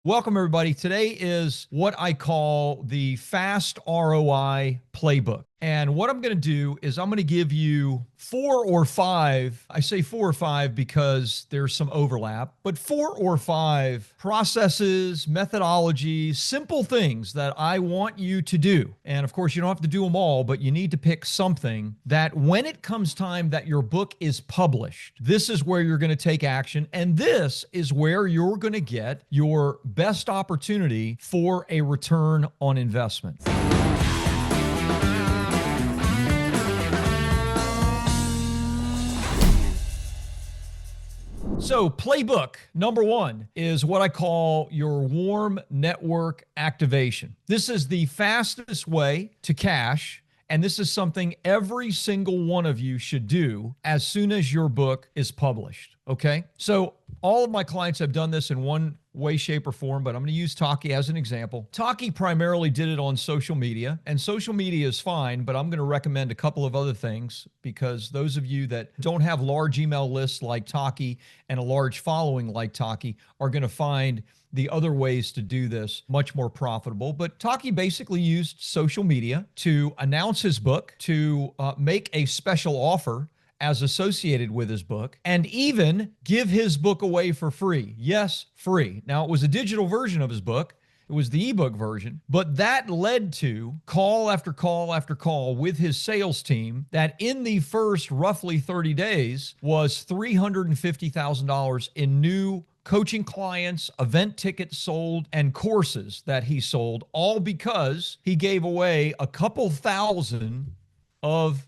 Welcome, everybody. Today is what I call the fast ROI playbook. And what I'm going to do is I'm going to give you 4 or 5. I say 4 or 5 because there's some overlap, but 4 or 5 processes, methodologies, simple things that I want you to do. And of course, you don't have to do them all, but you need to pick something that when it comes time that your book is published, this is where you're going to take action. And this is where you're going to get your best opportunity for a return on investment. So playbook number 1 is what I call your warm network activation. This is the fastest way to cash, and this is something every single one of you should do as soon as your book is published, okay? So all of my clients have done this in one way, shape, or form, but I'm going to use Taki as an example. Taki primarily did it on social media, and social media is fine, but I'm going to recommend a couple of other things because those of you that don't have large email lists like Taki and a large following like Taki are going to find the other ways to do this much more profitable. But Taki basically used social media to announce his book, to make a special offer as associated with his book, and even give his book away for free. Yes, free. Now, it was a digital version of his book. It was the ebook version, but that led to call after call after call with his sales team that in the first roughly 30 days was $350,000 in new coaching clients, event tickets sold, and courses that he sold, all because he gave away a couple thousand of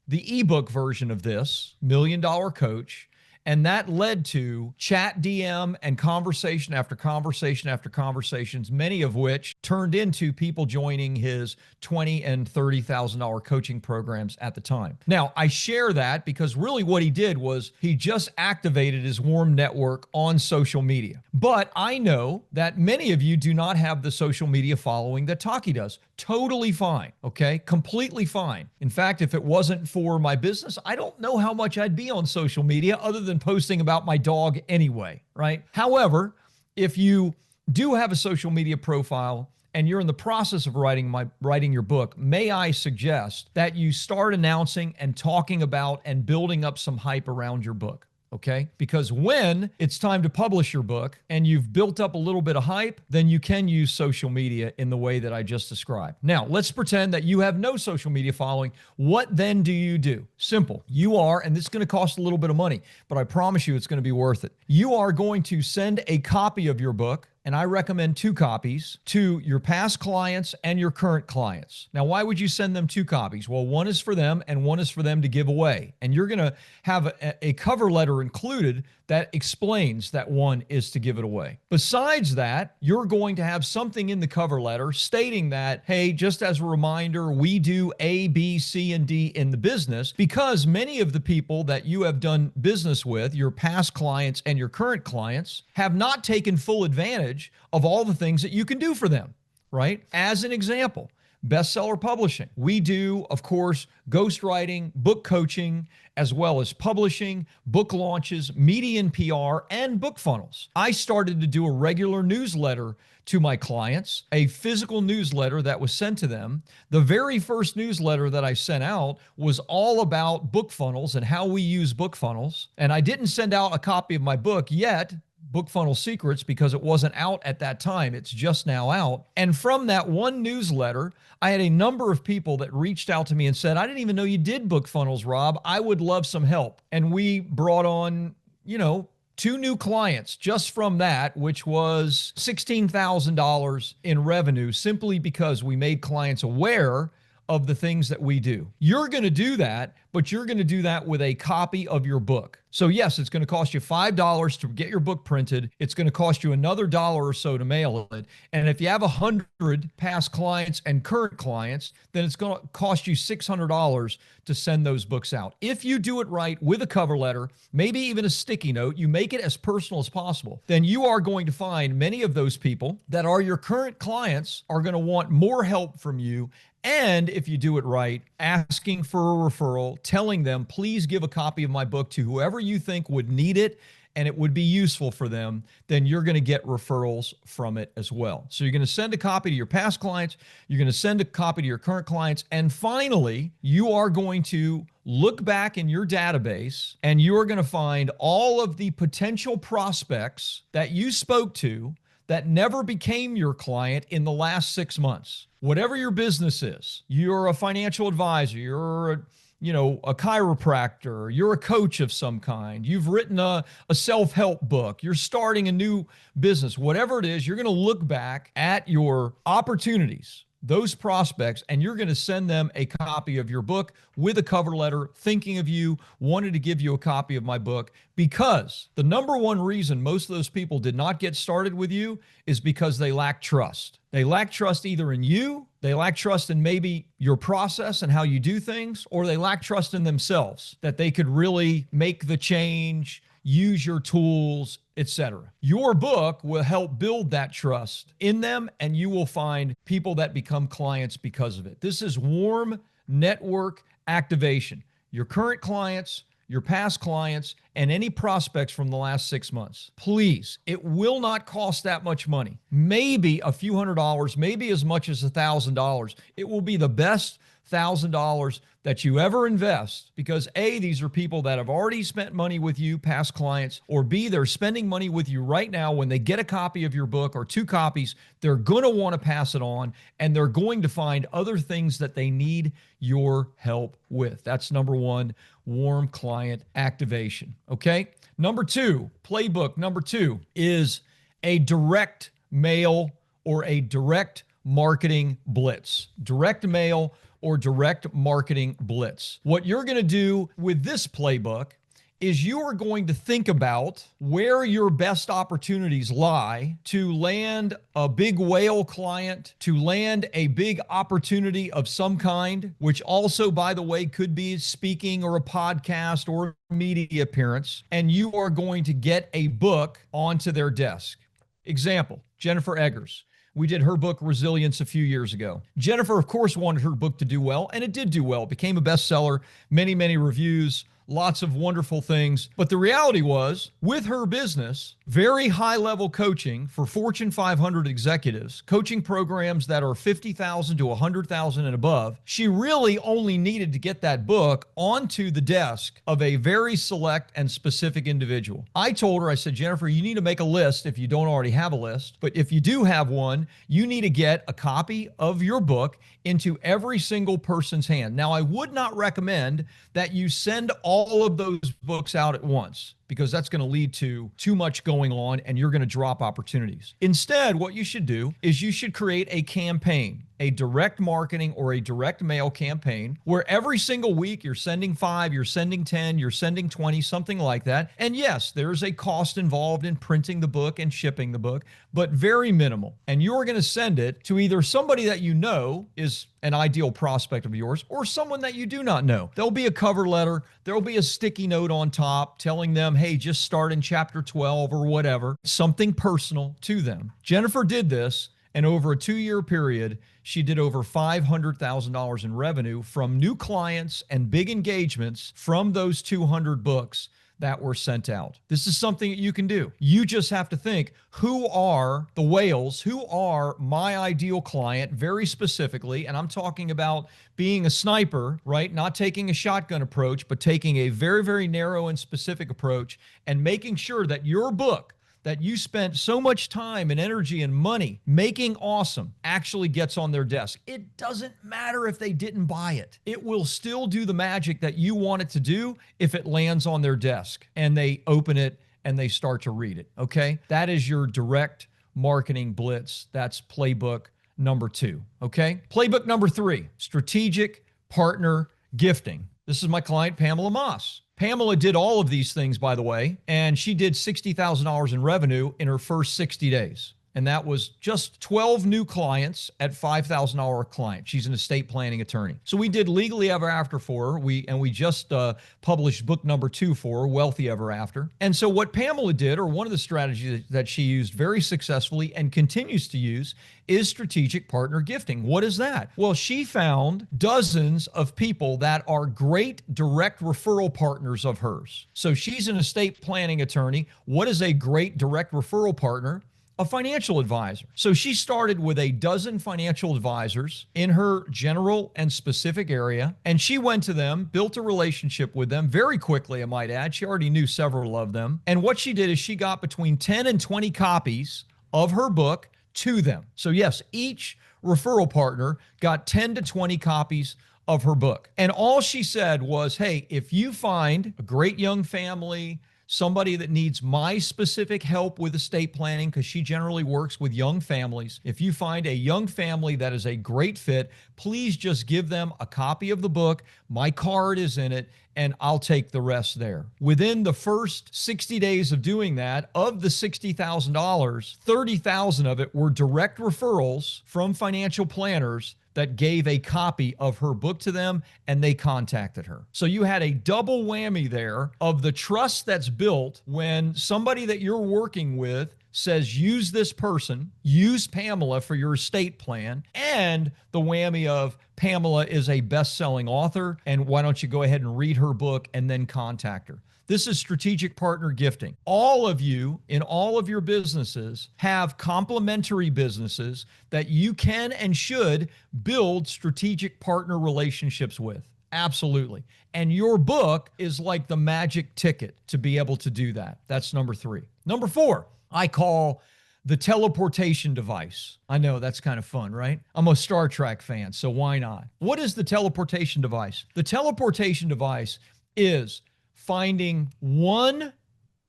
the ebook version of this $1 Million Coach. And that led to chat DM and conversation after conversation after conversations, many of which turned into people joining his $20,000 and $30,000 coaching programs at the time. Now, I share that because really what he did was he just activated his warm network on social media. But I know that many of you do not have the social media following that Taki does. Totally fine, okay? Completely fine. In fact, if it wasn't for my business, I don't know how much I'd be on social media other than posting about my dog anyway, right? However, if you do have a social media profile and you're in the process of writing your book, may I suggest that you start announcing and talking about and building up some hype around your book. Okay? Because when it's time to publish your book and you've built up a little bit of hype, then you can use social media in the way that I just described. Now, let's pretend that you have no social media following. What then do you do? Simple. You are, and this is going to cost a little bit of money, but I promise you it's going to be worth it. You are going to send a copy of your book, and I recommend 2 copies, to your past clients and your current clients. Now, why would you send them 2 copies? Well, one is for them and one is for them to give away. And you're going to have a cover letter included that explains that one is to give it away. Besides that, you're going to have something in the cover letter stating that, hey, just as a reminder, we do A, B, C, and D in the business, because many of the people that you have done business with, your past clients and your current clients, have not taken full advantage of all the things that you can do for them, right? As an example, bestseller publishing. We do, of course, ghostwriting, book coaching, as well as publishing, book launches, media and PR, and book funnels. I started to do a regular newsletter to my clients, a physical newsletter that was sent to them. The very first newsletter that I sent out was all about book funnels and how we use book funnels. And I didn't send out a copy of my book yet, Book Funnel Secrets, because it wasn't out at that time. It's just now out. And from that one newsletter, I had a number of people that reached out to me and said, I didn't even know you did book funnels, Rob. I would love some help. And we brought on, 2 new clients just from that, which was $16,000 in revenue, simply because we made clients aware of the things that we do. You're going to do that, but you're going to do that with a copy of your book. So yes, it's going to cost you $5 to get your book printed. It's going to cost you another $1 or so to mail it. And if you have 100 past clients and current clients, then it's going to cost you $600 to send those books out. If you do it right with a cover letter, maybe even a sticky note, you make it as personal as possible, then you are going to find many of those people that are your current clients are going to want more help from you. And if you do it right, asking for a referral, telling them, please give a copy of my book to whoever you think would need it and it would be useful for them, then you're going to get referrals from it as well. So you're going to send a copy to your past clients, you're going to send a copy to your current clients, and finally, you are going to look back in your database and you are going to find all of the potential prospects that you spoke to that never became your client in the last 6 months. Whatever your business is, you're a financial advisor, you're a chiropractor, you're a coach of some kind, you've written a self-help book, you're starting a new business, whatever it is, you're going to look back at your opportunities, those prospects, and you're going to send them a copy of your book with a cover letter, thinking of you, wanted to give you a copy of my book, because the number one reason most of those people did not get started with you is because they lack trust. They lack trust either in you, they lack trust in maybe your process and how you do things, or they lack trust in themselves that they could really make the change, use your tools, etc. Your book will help build that trust in them, and you will find people that become clients because of it. This is warm network activation. Your current clients, your past clients, and any prospects from the last 6 months. Please, it will not cost that much money. Maybe a few $100s, maybe as much as $1,000. It will be the best $1,000 that you ever invest, because A, these are people that have already spent money with you, past clients, or B, they're spending money with you right now. When they get a copy of your book or 2 copies, they're going to want to pass it on, and they're going to find other things that they need your help with. That's number one, warm client activation. Okay. Number 2, playbook number 2 is a direct mail or a direct marketing blitz. Direct mail or direct marketing blitz. What you're going to do with this playbook is you are going to think about where your best opportunities lie to land a big whale client, to land a big opportunity of some kind, which also, by the way, could be speaking or a podcast or a media appearance, and you are going to get a book onto their desk. Example, Jennifer Eggers. We did her book, Resilience, a few years ago. Jennifer, of course, wanted her book to do well, and it did do well. It became a bestseller, many, many reviews, lots of wonderful things. But the reality was, with her business, very high-level coaching for Fortune 500 executives, coaching programs that are 50,000 to 100,000 and above, she really only needed to get that book onto the desk of a very select and specific individual. I told her, I said, Jennifer, you need to make a list if you don't already have a list. But if you do have one, you need to get a copy of your book into every single person's hand. Now, I would not recommend that you send all of those books out at once, because that's going to lead to too much going on and you're going to drop opportunities. Instead, what you should do is you should create a campaign, a direct marketing or a direct mail campaign, where every single week you're sending 5, you're sending 10, you're sending 20, something like that. And yes, there's a cost involved in printing the book and shipping the book, but very minimal. And you're going to send it to either somebody that you know is an ideal prospect of yours, or someone that you do not know. There'll be a cover letter, there'll be a sticky note on top telling them, hey, just start in chapter 12 or whatever, something personal to them. Jennifer did this, and over a 2-year period, she did over $500,000 in revenue from new clients and big engagements from those 200 books that were sent out. This is something that you can do. You just have to think, who are the whales? Who are my ideal client very specifically? And I'm talking about being a sniper, right? Not taking a shotgun approach, but taking a very, very narrow and specific approach and making sure that your book that you spent so much time and energy and money making awesome actually gets on their desk. It doesn't matter if they didn't buy it. It will still do the magic that you want it to do if it lands on their desk and they open it and they start to read it, okay? That is your direct marketing blitz. That's playbook number 2, okay? Playbook number 3, strategic partner gifting. This is my client, Pamela Moss. Pamela did all of these things, by the way, and she did $60,000 in revenue in her first 60 days. And that was just 12 new clients at $5,000 a client. She's an estate planning attorney. So we did Legally Ever After for her. We just published book number 2 for her, Wealthy Ever After. And so what Pamela did, or one of the strategies that she used very successfully and continues to use, is strategic partner gifting. What is that? Well, she found dozens of people that are great direct referral partners of hers. So she's an estate planning attorney. What is a great direct referral partner? A financial advisor. So she started with a dozen financial advisors in her general and specific area, and she went to them, built a relationship with them very quickly, I might add. She already knew several of them. And what she did is she got between 10 and 20 copies of her book to them. So yes, each referral partner got 10 to 20 copies of her book. And all she said was, hey, if you find a great young family, somebody that needs my specific help with estate planning, because she generally works with young families. If you find a young family that is a great fit, please just give them a copy of the book. My card is in it, and I'll take the rest there. Within the first 60 days of doing that, of the $60,000, $30,000 of it were direct referrals from financial planners that gave a copy of her book to them, and they contacted her. So you had a double whammy there of the trust that's built when somebody that you're working with says, use this person, use Pamela for your estate plan, and the whammy of Pamela is a best-selling author, and why don't you go ahead and read her book and then contact her. This is strategic partner gifting. All of you in all of your businesses have complementary businesses that you can and should build strategic partner relationships with. Absolutely. And your book is like the magic ticket to be able to do that. That's number 3. Number 4, I call the teleportation device. I know that's kind of fun, right? I'm a Star Trek fan, so why not? What is the teleportation device? The teleportation device is finding one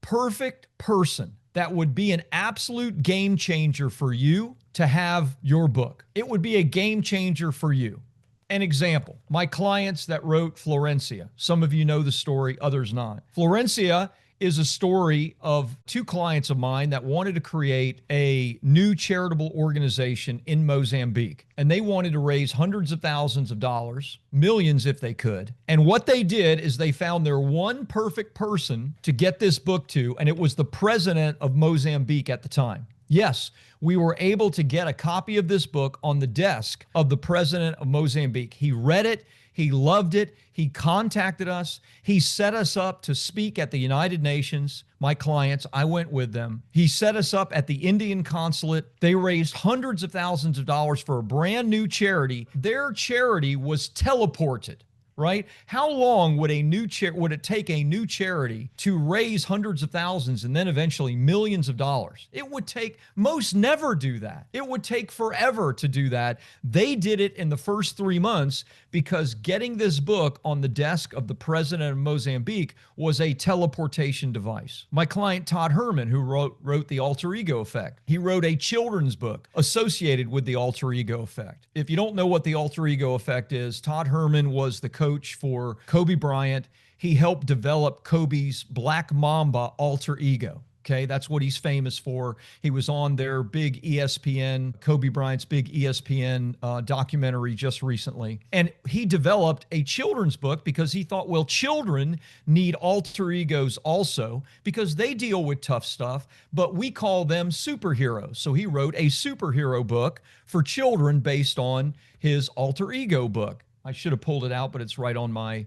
perfect person that would be an absolute game changer for you to have your book. It would be a game changer for you. An example, my clients that wrote Florencia. Some of you know the story, others not. Florencia is a story of 2 clients of mine that wanted to create a new charitable organization in Mozambique. And they wanted to raise hundreds of thousands of dollars, millions if they could. And what they did is they found their one perfect person to get this book to, and it was the president of Mozambique at the time. Yes, we were able to get a copy of this book on the desk of the president of Mozambique. He read it. He loved it. He contacted us. He set us up to speak at the United Nations. My clients, I went with them. He set us up at the Indian consulate. They raised hundreds of thousands of dollars for a brand new charity. Their charity was teleported. Right? How long would it take a new charity to raise hundreds of thousands and then eventually millions of dollars? It would take, most never do that. It would take forever to do that. They did it in the first 3 months because getting this book on the desk of the president of Mozambique was a teleportation device. My client, Todd Herman, who wrote The Alter Ego Effect, he wrote a children's book associated with the alter ego effect. If you don't know what the alter ego effect is, Todd Herman was the coach for Kobe Bryant. He helped develop Kobe's Black Mamba alter ego. Okay, that's what he's famous for. He was on their big ESPN, Kobe Bryant's big ESPN documentary just recently. And he developed a children's book because he thought, well, children need alter egos also because they deal with tough stuff, but we call them superheroes. So he wrote a superhero book for children based on his alter ego book. I should have pulled it out, but it's right on my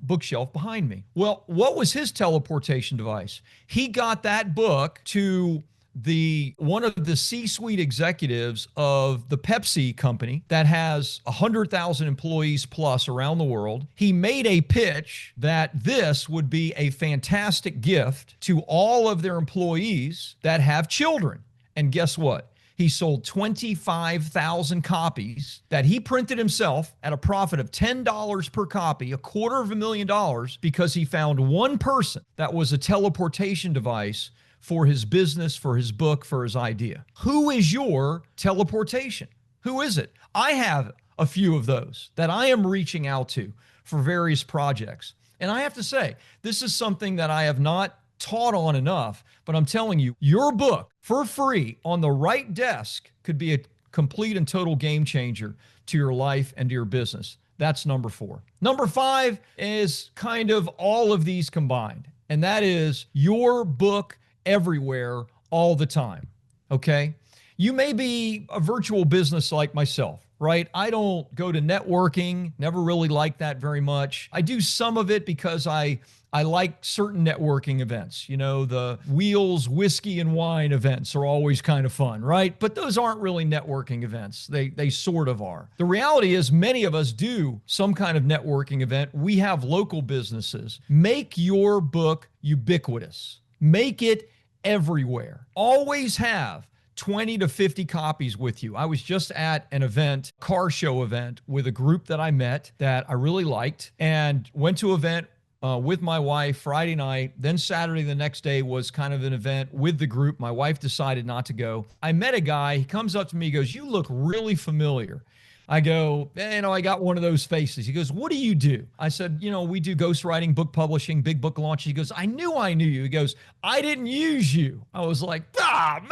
bookshelf behind me. Well, what was his teleportation device? He got that book to one of the C-suite executives of the Pepsi company that has 100,000 employees plus around the world. He made a pitch that this would be a fantastic gift to all of their employees that have children. And guess what? He sold 25,000 copies that he printed himself at a profit of $10 per copy, $250,000, because he found one person that was a teleportation device for his business, for his book, for his idea. Who is your teleportation? Who is it? I have a few of those that I am reaching out to for various projects. And I have to say, this is something that I have not taught on enough, But I'm telling you, your book for free on the right desk could be a complete and total game changer to your life and to your business. That's number 4. Number 5 is kind of all of these combined, and that is your book everywhere all the time. Okay? You may be a virtual business like myself, right? I don't go to networking, never really liked that very much. I do some of it because I like certain networking events. You know, the Wheels, Whiskey, and Wine events are always kind of fun, right? But those aren't really networking events. They sort of are. The reality is many of us do some kind of networking event. We have local businesses. Make your book ubiquitous. Make it everywhere. Always have 20 to 50 copies with you. I was just at an event, car show event, with a group that I met that I really liked, and went to an event with my wife Friday night. Then Saturday, the next day, was kind of an event with the group. My wife decided not to go. I met a guy. He comes up to me, he goes, "You look really familiar." I go, I got one of those faces. He goes, "What do you do?" I said, "We do ghostwriting, book publishing, big book launches." He goes, I knew you." He goes, "I didn't use you." I was like, man,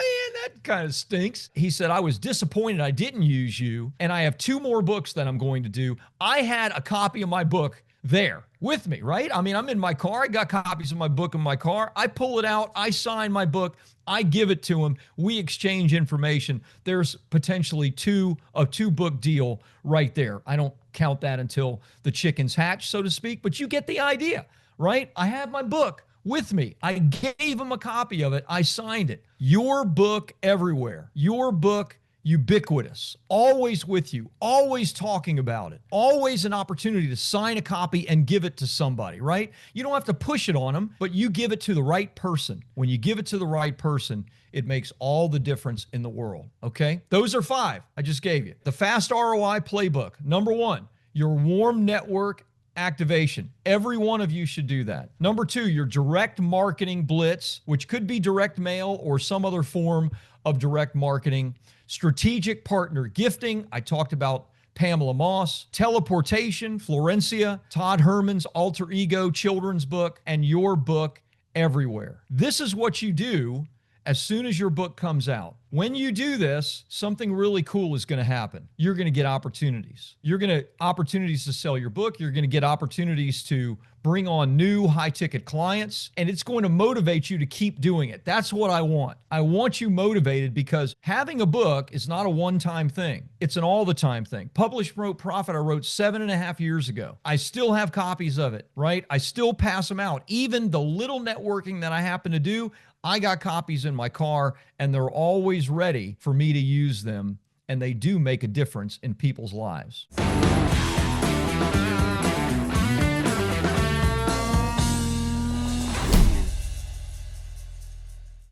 that kind of stinks. He said, "I was disappointed I didn't use you, and I have 2 more books that I'm going to do." I had a copy of my book there with me, right? I mean, I'm in my car. I got copies of my book in my car. I pull it out. I sign my book. I give it to him. We exchange information. There's potentially a 2-book deal right there. I don't count that until the chickens hatch, so to speak, but you get the idea, right? I have my book with me. I gave him a copy of it. I signed it. Your book everywhere. Your book ubiquitous, always with you, always talking about it, always an opportunity to sign a copy and give it to somebody, right? You don't have to push it on them, but you give it to the right person. When you give it to the right person, it makes all the difference in the world, okay? Those are 5 I just gave you. The fast ROI playbook. Number 1, your warm network activation. Every one of you should do that. Number 2, your direct marketing blitz, which could be direct mail or some other form of direct marketing. Strategic partner gifting. I talked about Pamela Moss. Teleportation, Florencia, Todd Herman's alter ego children's book, and your book everywhere. This is what you do as soon as your book comes out. When you do this, something really cool is going to happen. You're going to get opportunities. You're going to opportunities to sell your book. You're going to get opportunities to bring on new high-ticket clients, and it's going to motivate you to keep doing it. That's what I want. I want you motivated, because having a book is not a one-time thing. It's an all-the-time thing. Publish, Promote, Profit, I wrote 7.5 years ago. I still have copies of it, right? I still pass them out. Even the little networking that I happen to do, I got copies in my car, and they're always ready for me to use them, and they do make a difference in people's lives.